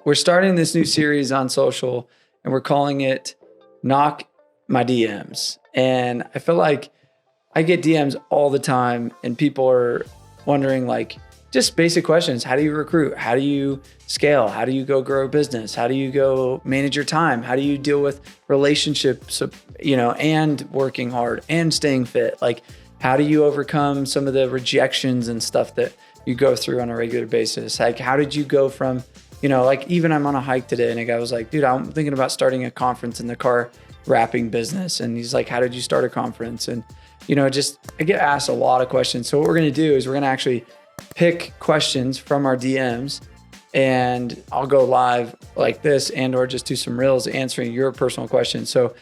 we're starting this new series on social and we're calling it Knock My DMs. And I feel like I get DMs all the time and people are wondering like just basic questions. How do you recruit? How do you scale? How do you go grow a business? How do you go manage your time? How do you deal with relationships, and working hard and staying fit? Like, how do you overcome some of the rejections and stuff that you go through on a regular basis? Like, how did you go from, even I'm on a hike today and a guy was like, dude, I'm thinking about starting a conference in the car wrapping business. And he's like, how did you start a conference? And, I get asked a lot of questions. So what we're going to do is we're going to actually pick questions from our DMs and I'll go live like this and or just do some reels answering your personal questions. So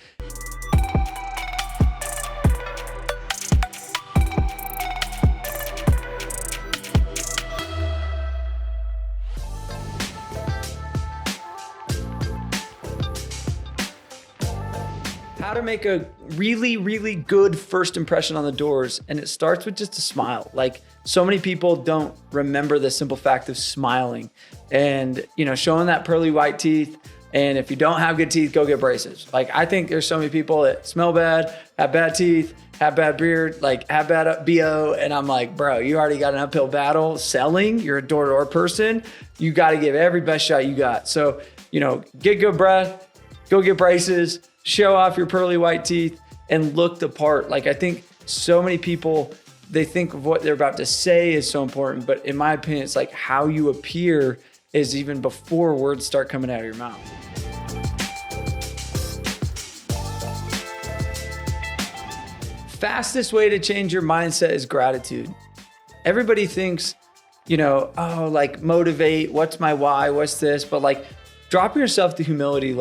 how to make a really, really good first impression on the doors. And it starts with just a smile. Like, so many people don't remember the simple fact of smiling and, showing that pearly white teeth. And if you don't have good teeth, go get braces. Like, I think there's so many people that smell bad, have bad teeth, have bad beard, like have bad BO. And I'm like, bro, you already got an uphill battle selling. You're a door-to-door person. You got to give every best shot you got. So, get good breath, go get braces, show off your pearly white teeth and look the part. Like, I think so many people, they think of what they're about to say is so important. But in my opinion, it's like how you appear is even before words start coming out of your mouth. Fastest way to change your mindset is gratitude. Everybody thinks, motivate, what's my why, what's this? But like dropping yourself to humility,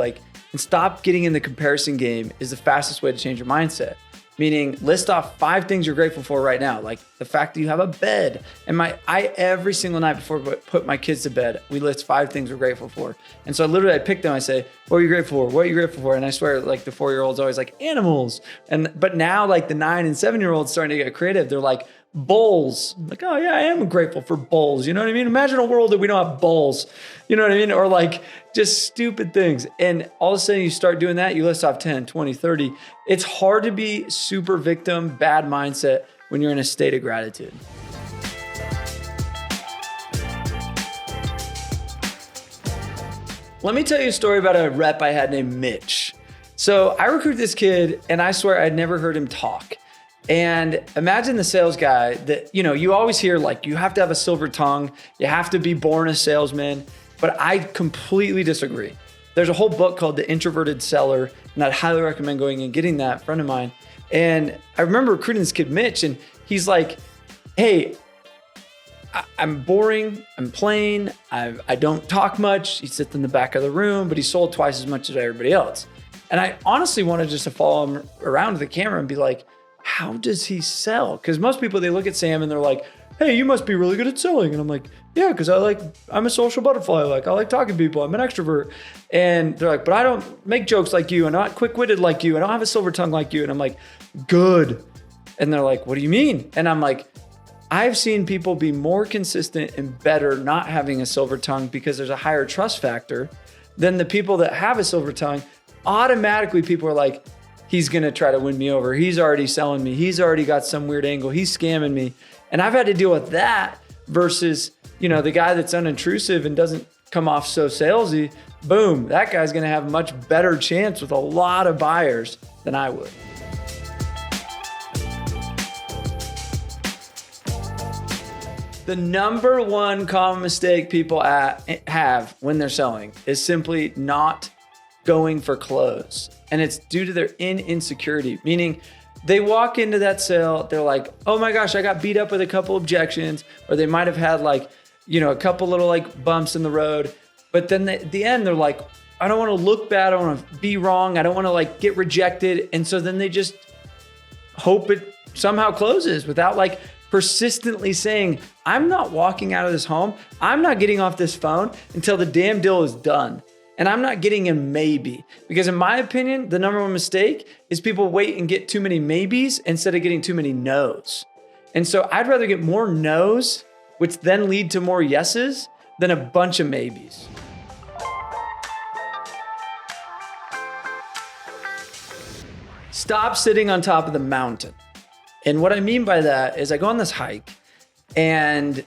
and stop getting in the comparison game is the fastest way to change your mindset. Meaning, list off 5 things you're grateful for right now. Like the fact that you have a bed. And I every single night before I put my kids to bed, we list 5 things we're grateful for. And so I pick them. I say, what are you grateful for? What are you grateful for? And I swear, like the 4-year-old's always like animals. But now like the 9 and 7-year-olds starting to get creative. They're like, bowls. I'm like, oh yeah, I am grateful for bowls. You know what I mean? Imagine a world that we don't have bowls. You know what I mean? Or like just stupid things. And all of a sudden you start doing that, you list off 10, 20, 30. It's hard to be super victim, bad mindset when you're in a state of gratitude. Let me tell you a story about a rep I had named Mitch. So I recruited this kid and I swear I'd never heard him talk. And imagine the sales guy that, you always hear like, you have to have a silver tongue. You have to be born a salesman. But I completely disagree. There's a whole book called The Introverted Seller, and I'd highly recommend going and getting that, friend of mine. And I remember recruiting this kid, Mitch, and he's like, hey, I'm boring. I'm plain. I don't talk much. He sits in the back of the room, but he sold twice as much as everybody else. And I honestly wanted just to follow him around to the camera and be like, how does he sell? Because most people, they look at Sam and they're like, hey, you must be really good at selling. And I'm like, yeah, because I'm a social butterfly. I like talking to people. I'm an extrovert. And they're like, but I don't make jokes like you. I'm not quick-witted like you. I don't have a silver tongue like you. And I'm like, good. And they're like, what do you mean? And I'm like, I've seen people be more consistent and better not having a silver tongue because there's a higher trust factor than the people that have a silver tongue. Automatically, people are like, he's going to try to win me over. He's already selling me. He's already got some weird angle. He's scamming me. And I've had to deal with that versus, the guy that's unintrusive and doesn't come off so salesy. Boom, that guy's going to have a much better chance with a lot of buyers than I would. The number one common mistake people have when they're selling is simply not going for close. And it's due to their insecurity, meaning they walk into that sale, they're like, oh my gosh, I got beat up with a couple objections, or they might have had a couple little bumps in the road. But then at the end, they're like, I don't want to look bad. I don't want to be wrong. I don't want to get rejected. And so then they just hope it somehow closes without persistently saying, I'm not walking out of this home. I'm not getting off this phone until the damn deal is done. And I'm not getting a maybe, because in my opinion, the number one mistake is people wait and get too many maybes instead of getting too many no's. And so I'd rather get more no's, which then lead to more yeses, than a bunch of maybes. stop sitting on top of the mountain. And what I mean by that is I go on this hike and,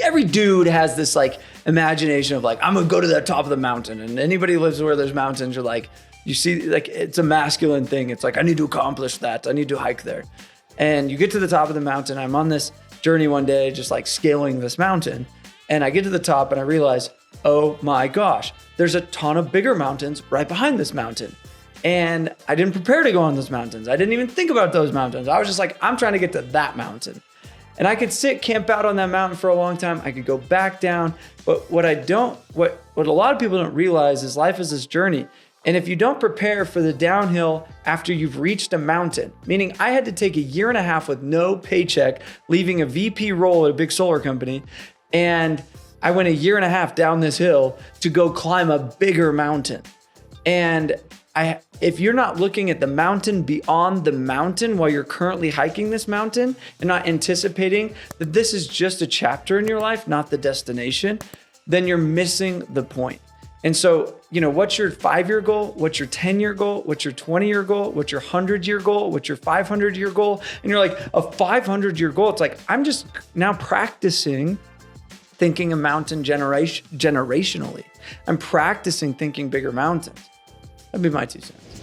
every dude has this like imagination of like, I'm gonna go to the top of the mountain. And anybody who lives where there's mountains, you're like, you see, like, it's a masculine thing. It's like, I need to accomplish that. I need to hike there. And you get to the top of the mountain. I'm on this journey one day, just like scaling this mountain. And I get to the top and I realize, oh my gosh, there's a ton of bigger mountains right behind this mountain. And I didn't prepare to go on those mountains. I didn't even think about those mountains. I was just like, I'm trying to get to that mountain. And I could camp out on that mountain for a long time. I could go back down. But what a lot of people don't realize is life is this journey. And if you don't prepare for the downhill after you've reached a mountain, meaning I had to take 1.5 years with no paycheck, leaving a VP role at a big solar company. And I went 1.5 years down this hill to go climb a bigger mountain. And if you're not looking at the mountain beyond the mountain while you're currently hiking this mountain and not anticipating that this is just a chapter in your life, not the destination, then you're missing the point. And so, what's your 5-year goal? What's your 10-year goal? What's your 20-year goal? What's your 100-year goal? What's your 500-year goal? And you're like, a 500-year goal. It's like, I'm just now practicing thinking a mountain generationally. I'm practicing thinking bigger mountains. That'd be my 2 cents.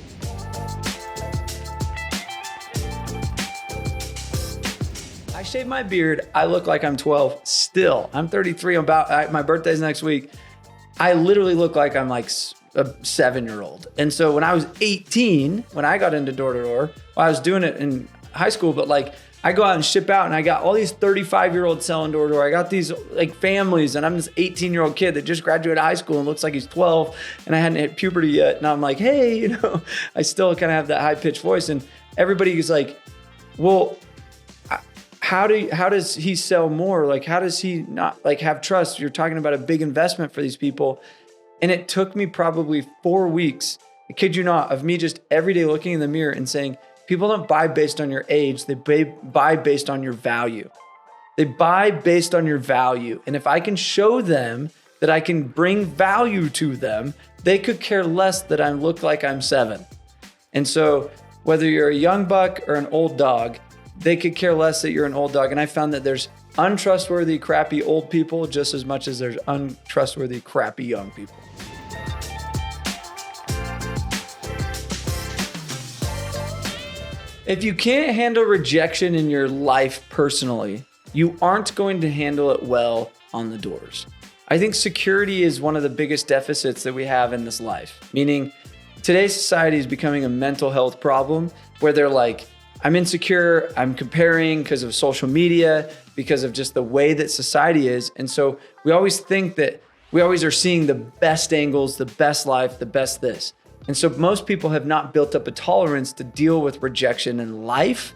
I shave my beard. I look like I'm 12 still. I'm 33. My birthday's next week. I literally look like I'm like a 7-year-old. And so when I was 18, when I got into door-to-door, I was doing it in high school, but like I go out and ship out and I got all these 35-year-olds selling door-to-door. I got these like families and I'm this 18-year-old kid that just graduated high school and looks like he's 12 and I hadn't hit puberty yet. And I'm like, hey, I still kind of have that high-pitched voice. And everybody is like, well, how does he sell more? Like, how does he not like have trust? You're talking about a big investment for these people. And it took me probably 4 weeks, I kid you not, of me just every day looking in the mirror and saying, people don't buy based on your age. They buy based on your value. They buy based on your value. And if I can show them that I can bring value to them, they could care less that I look like I'm 7. And so whether you're a young buck or an old dog, they could care less that you're an old dog. And I found that there's untrustworthy, crappy old people just as much as there's untrustworthy, crappy young people. If you can't handle rejection in your life personally, you aren't going to handle it well on the doors. I think security is one of the biggest deficits that we have in this life, meaning today's society is becoming a mental health problem where they're like, I'm insecure, I'm comparing because of social media, because of just the way that society is. And so we always think that we always are seeing the best angles, the best life, the best this. And so most people have not built up a tolerance to deal with rejection in life,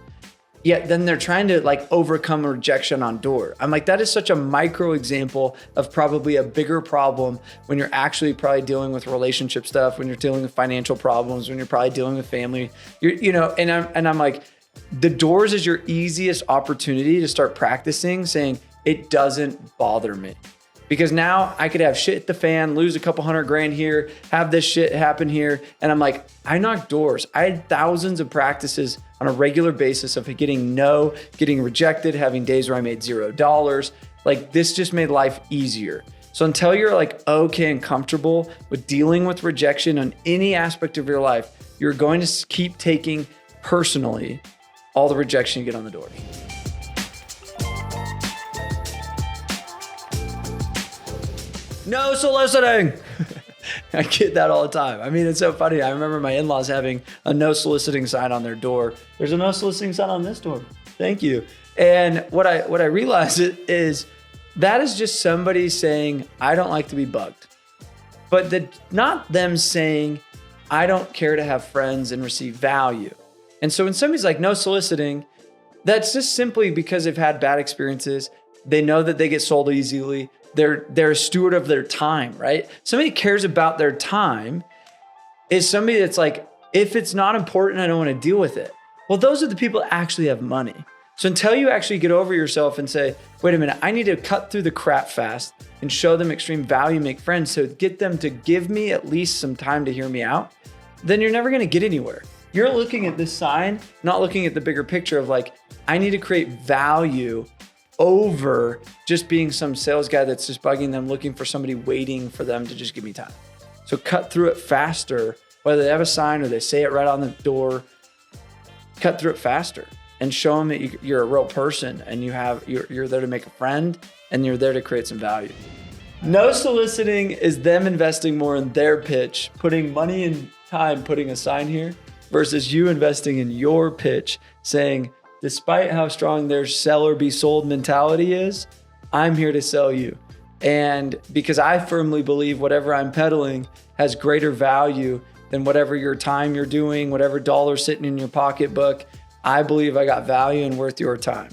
yet then they're trying to like overcome rejection on door. I'm like, that is such a micro example of probably a bigger problem when you're actually probably dealing with relationship stuff, when you're dealing with financial problems, when you're probably dealing with family, and I'm like, the doors is your easiest opportunity to start practicing saying, it doesn't bother me. Because now I could have shit hit the fan, lose a couple $100,000 here, have this shit happen here. And I'm like, I knocked doors. I had thousands of practices on a regular basis of getting rejected, having days where I made $0. Like this just made life easier. So until you're like okay and comfortable with dealing with rejection on any aspect of your life, you're going to keep taking personally all the rejection you get on the door. No soliciting. I get that all the time. I mean, it's so funny. I remember my in-laws having a no soliciting sign on their door. There's a no soliciting sign on this door. Thank you. And what I realized is that is just somebody saying, I don't like to be bugged. But not them saying, I don't care to have friends and receive value. And so when somebody's like no soliciting, that's just simply because they've had bad experiences. They know that they get sold easily. They're a steward of their time, right? Somebody cares about their time is somebody that's like, if it's not important, I don't want to deal with it. Well, those are the people that actually have money. So until you actually get over yourself and say, wait a minute, I need to cut through the crap fast and show them extreme value, make friends, so get them to give me at least some time to hear me out, then you're never going to get anywhere. You're looking at this sign, not looking at the bigger picture of like, I need to create value over just being some sales guy that's just bugging them, looking for somebody waiting for them to just give me time. So cut through it faster, whether they have a sign or they say it right on the door, cut through it faster and show them that you're a real person and you're there to make a friend and you're there to create some value. No soliciting is them investing more in their pitch, putting money and time, putting a sign here, versus you investing in your pitch, saying, despite how strong their sell or be sold mentality is, I'm here to sell you. And because I firmly believe whatever I'm peddling has greater value than whatever your time you're doing, whatever dollar sitting in your pocketbook, I believe I got value and worth your time.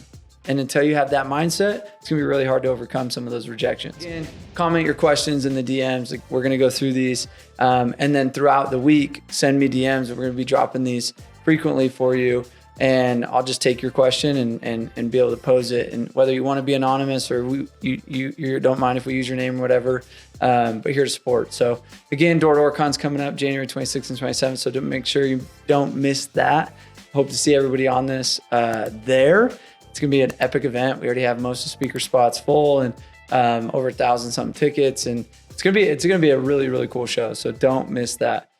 And until you have that mindset, it's gonna be really hard to overcome some of those rejections. Again, comment your questions in the DMs. Like, we're gonna go through these. And then throughout the week, send me DMs. We're gonna be dropping these frequently for you. And I'll just take your question and be able to pose it. And whether you wanna be anonymous or you don't mind if we use your name or whatever, but here to support. So again, Door Con's coming up January 26th and 27th. So make sure you don't miss that. Hope to see everybody on this there. It's gonna be an epic event. We already have most of the speaker spots full and over 1,000 something tickets, and it's gonna be a really, really cool show. So don't miss that.